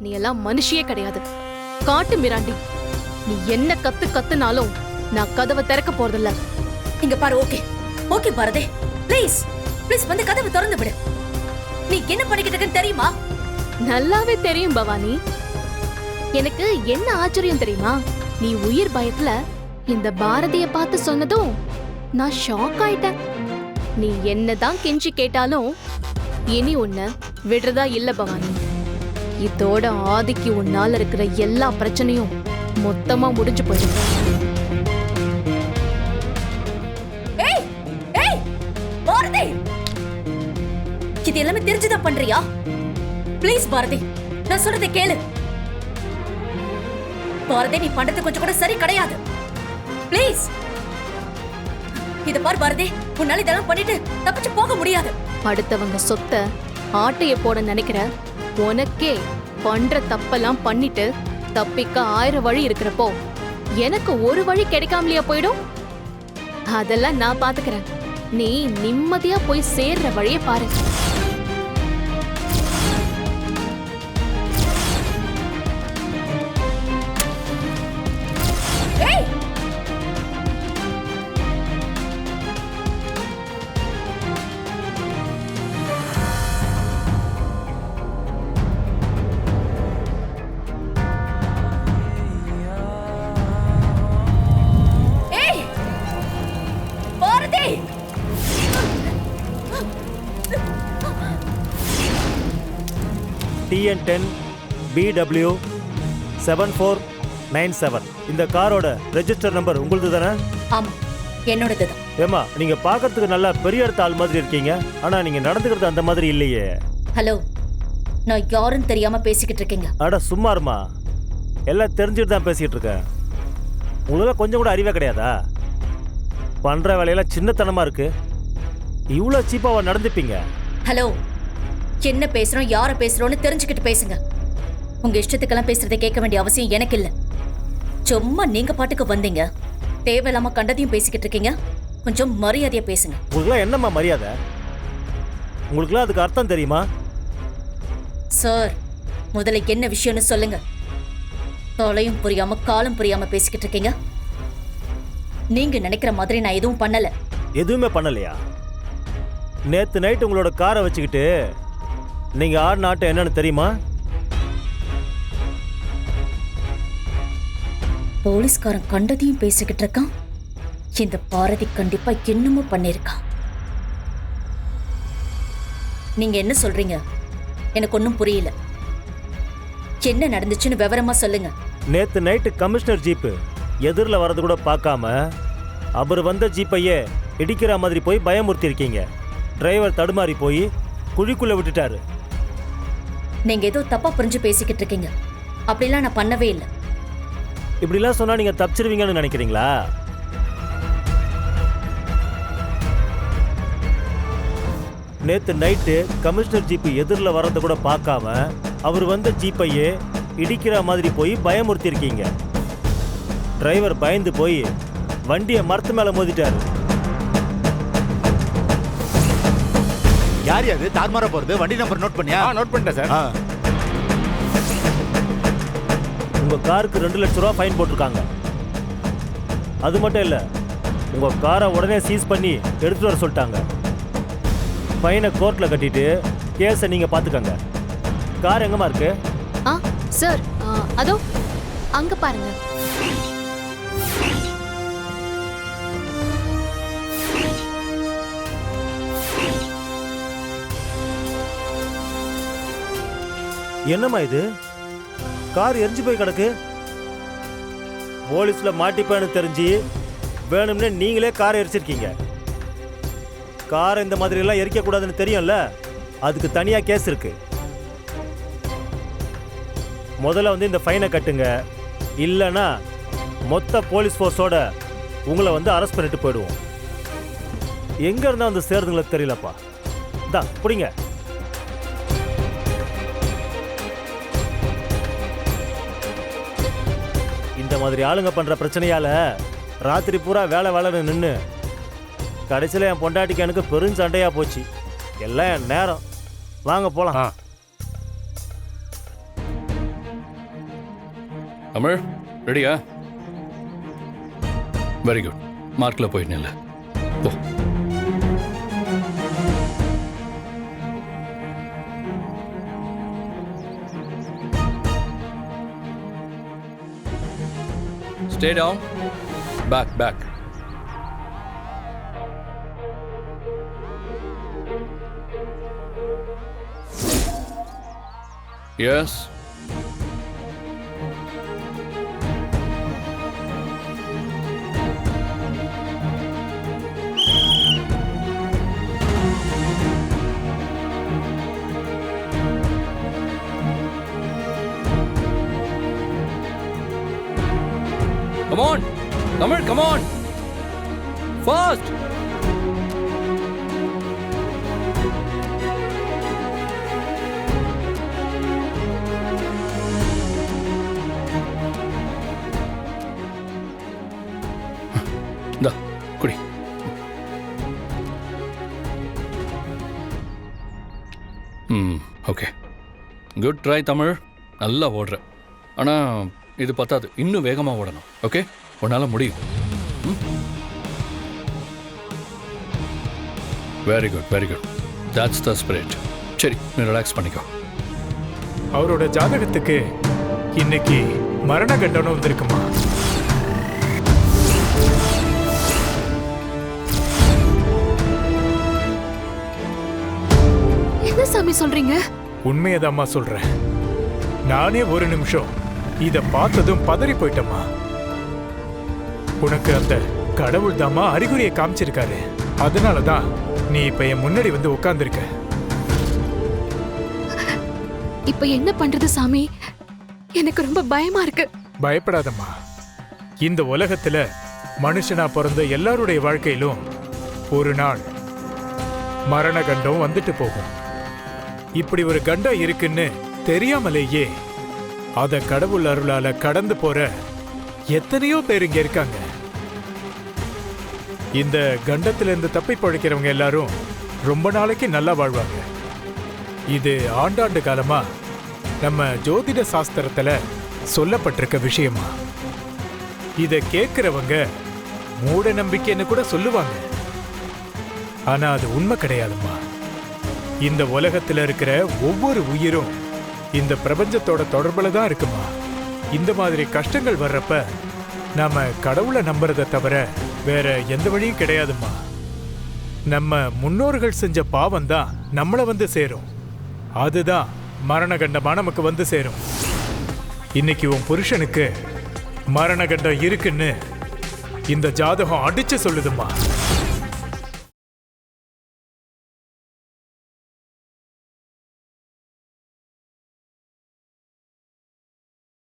நீ எல்லாம் மனுஷியே கிடையாது, காட்டு மிராண்டி. நீ என்ன கத்துனாலும் நான் கதவை திறக்க போறதில்ல. இங்க பாரு. ஓகே ஓகே பாரதே, ப்ளீஸ் ப்ளீஸ் வந்து கதவை திறந்து விடு. நீ என்ன பண்ணிக்கிட்டு இருக்கன்னு தெரியுமா? நல்லாவே தெரியும் பவானி. எனக்கு என்ன ஆச்சரியம் தெரியுமா, நீ உயிர் பயத்துல இந்த பாரதிய பார்த்து சொன்னதும் நான் ஷாக் ஆயிட்டேன். நீ என்னதான் கெஞ்சி கேட்டாலும் இனி உன்னை விடுறதா இல்ல பவானி. இதோட ஆதிக்கு உன்னால இருக்கிற எல்லா பிரச்சனையும் மொத்தமா முடிஞ்சு போயிடும். ஏய் ஏய் பாரதி, இது எல்லாமே தெரிஞ்சுதான் பண்றியா? ப்ளீஸ் பாரதி, நான் சொல்றதை கேளு. பாரதி, நீ பண்றது கொஞ்சம் கூட சரி கிடையாது. ப்ளீஸ் இத பாரு பாரதி, உன்னால இதெல்லாம் பண்ணிட்டு தப்பிச்சு போக முடியாது. அடுத்தவங்க சொத்தை ஆட்டைய போட நினைக்கிற உனக்கே பண்ற தப்பெல்லாம் பண்ணிட்டு தப்பிக்க 1000 வழி இருக்கிறப்போ எனக்கு ஒரு வழி கிடைக்காமலையா போயிடும்? அதெல்லாம் நான் பாத்துக்கிறேன். நீ நிம்மதியா போய் சேர்ற வழிய பாரு. TN10 BW 7497 இந்த காரோட ரெஜிஸ்டர் நம்பர் உங்களுது தானே? ஆமா, என்னோடது தான். ஏமா, நீங்க பார்க்கிறதுக்கு நல்லா பெரிய இடத்து ஆள் மாதிரி இருக்கீங்க, ஆனா நீங்க நடந்துக்கிறது அந்த மாதிரி இல்லையே. ஹலோ, நான் யாருன்னு தெரியாம பேசிக்கிட்டு இருக்கீங்க. அட சும்மா இருமா, எல்லாம் தெரிஞ்சுட்டு தான் பேசிக்கிட்டு இருக்கேன். உங்களுக்கு கொஞ்சம் கூட அறிவே கிடையாதா? பண்ற வேலையெல்லாம் சின்னத்தனமா இருக்கு. இவ்வளோ சீப்பாவா நடந்துப்பீங்க? ஹலோ, என்ன பேசுறோம் யார பேசுறோம்னு தெரிஞ்சுக்கிட்டு பேசுங்க. உங்க இஷ்டத்துக்கெல்லாம் பேசுறதை கேட்க வேண்டிய அவசியம் எனக்கு இல்ல. சும்மா நீங்க பாட்டுக்கு வந்தீங்க, தேவையில்லாம கண்டதையும் பேசிக்கிட்டு இருக்கீங்க. கொஞ்சம் மரியாதையா பேசுங்க. உங்களுக்குலாம் என்னம்மா மரியாதை? உங்களுக்குலாம் அதுக்கு அர்த்தம் தெரியுமா? சார், முதல்ல என்ன விஷயம்னு சொல்லுங்க. தொலையும் புரியாம காலம் புரியாம பேசிக்கிட்டு இருக்கீங்க. நீங்க நினைக்கிற மாதிரி நான் எதுவும் பண்ணல. எதுவுமே பண்ணலையா? நேத்து நைட் உங்களோட காரை வச்சுக்கிட்டு நீங்க ஆடின ஆட்டம் என்னன்னு தெரியுமா? போலீஸ்காரன் கண்டதையும் பேசிக்கிட்டு இருக்கான். இந்த பாரதி கண்டிப்பா என்னமோ பண்ணிருக்கான். நீங்க என்ன சொல்றீங்க? எனக்கு ஒன்னும் புரியல. என்ன நடந்துச்சுன்னு விவரமா சொல்லுங்க. நேத்து நைட்டு கமிஷனர் ஜீப்பு எதிரில் வர்றது கூட பார்க்காம அவர் வந்த ஜீப்பையே இடிக்கிற மாதிரி போய் பயமுறுத்தி இருக்கீங்க. டிரைவர் தடுமாறி போய் குழிக்குள்ள விட்டுட்டாரு. நீங்க ஏதோ தப்பா புரிஞ்சு பேசிக்கிட்டு இருக்கீங்க. அப்படிலாம் நான் பண்ணவே இல்லை. இப்படிலாம் சொன்னா நீங்க தப்பிச்சிருவீங்கன்னு நினைக்கிறீங்களா? நேத்து நைட்டு கமிஷனர் ஜீப்பு எதிரில் வர்றதை கூட பார்க்காம அவர் வந்த ஜீப்பையே இடிக்கிற மாதிரி போய் பயமுறுத்தி இருக்கீங்க. டிரைவர் பயந்து போய் வண்டியை மரத்து மேல மோதிட்டாரு. யார் அது தார்மாரா போறது? வண்டி நம்பர் நோட் பண்ணியா? நோட் பண்ணிட்டேன் சார். உங்க காருக்கு 2 லட்சம் ரூபா ஃபைன் போட்டிருக்காங்க. அது மட்டும் இல்ல, உங்க காரை உடனே சீஸ் பண்ணி எடுத்துட்டு வர சொல்லிட்டாங்க. ஃபைனை கோர்ட்ல கட்டிட்டு கேஸை நீங்க பாத்துக்கங்க. கார் எங்கம்மா இருக்கு? சார், அதோ அங்க பாருங்க. என்னம்மா இது? கார் எரிஞ்சு போய் கிடக்கு. போலீஸ்ல மாட்டிப்பேன்னு தெரிஞ்சு வேணும்னே நீங்களே காரை எரிச்சிருக்கீங்க. காரை இந்த மாதிரி எல்லாம் எரிக்க கூடாதுன்னு தெரியும்ல, அதுக்கு தனியா கேஸ் இருக்கு. முதல்ல வந்து இந்த ஃபைனை கட்டுங்க, இல்லைன்னா மொத்த போலீஸ் ஃபோர்ஸோட உங்களை வந்து அரெஸ்ட் பண்ணிட்டு போயிடுவோம். எங்க இருந்தா வந்து சேருதுங்களா தெரியலப்பா. தான் புடிங்க. இந்த மாதிரி ஆளுங்க பண்ற பிரச்சனையால ராத்திரி பூரா வேலை வேலைன்னு நின்று கடைசியில் என் பொண்டாட்டிக்கு எனக்கு பெரும் சண்டையா போச்சு. எல்லாம் என் நேரம். வாங்க போலாம். தமிழ் ரெடியா? Very good. மார்க்கில் போய் நில்ல. போ. Stay down. Back. Yes. Come on! Tamil, come on! Fast! Da, kudi. Okay. Good try, Tamil. நல்லா ஓடுற. ஆனா இது பத்தாது, இன்னும் வேகமா ஓடணும். ஓகே, உன்னால முடியும். Very good. That's the spirit. சரி, நீ ரிலாக்ஸ் பண்ணிக்கோ. அவரோட ஜாதகத்துக்கு இன்னைக்கு மரண கண்டனம் வந்திருக்குமா? என்ன சாமி சொல்றீங்க? உண்மையதாம்மா சொல்றேன். நானே ஒரு நிமிஷம் இத பார்த்ததும் பதறி போயிட்டம்மா. உனக்கு அந்த கடவுள் தாமா அறிகுறியை காமிச்சிருக்காரு. அதனாலதான் நீ இப்ப என் முன்னாடி வந்து உட்கார்ந்திருக்க. இப்ப என்ன பண்றது சாமி? எனக்கு ரொம்ப பயமா இருக்கு. பயப்படாதம்மா. இந்த உலகத்துல மனுஷனா பிறந்த எல்லாருடைய வாழ்க்கையிலும் ஒரு நாள் மரண கண்டம் வந்துட்டு போகும். இப்படி ஒரு கண்டம் இருக்குன்னு தெரியாமலேயே அத கடவுள் அருளால கடந்து போற எத்தனையோ பேர் இங்க இருக்காங்க. இந்த கண்டத்திலிருந்து தப்பி பழைக்கிறவங்க எல்லாரும் ரொம்ப நாளைக்கு நல்லா வாழ்வாங்க. இது ஆண்டாண்டு காலமா நம்ம ஜோதிட சாஸ்திரத்துல சொல்லப்பட்டிருக்க விஷயமா. இத கேட்கிறவங்க மூட நம்பிக்கைன்னு கூட சொல்லுவாங்க. ஆனா அது உண்மை கிடையாதுமா. இந்த உலகத்துல இருக்கிற ஒவ்வொரு உயிரும் இந்த பிரபஞ்சத்தோட தொடர்புல தான் இருக்குமா. இந்த மாதிரி கஷ்டங்கள் வர்றப்ப நாம கடவுளை நம்புறதை தவிர வேற எந்த வழியும் கிடையாதுமா. நம்ம முன்னோர்கள் செஞ்ச பாவம் தான் நம்மளை வந்து சேரும். அதுதான் மரண கண்டமா நமக்கு வந்து சேரும். இன்னைக்கு உன் புருஷனுக்கு மரண கண்டம் இருக்குன்னு இந்த ஜாதகம் அடிச்சு சொல்லுதுமா.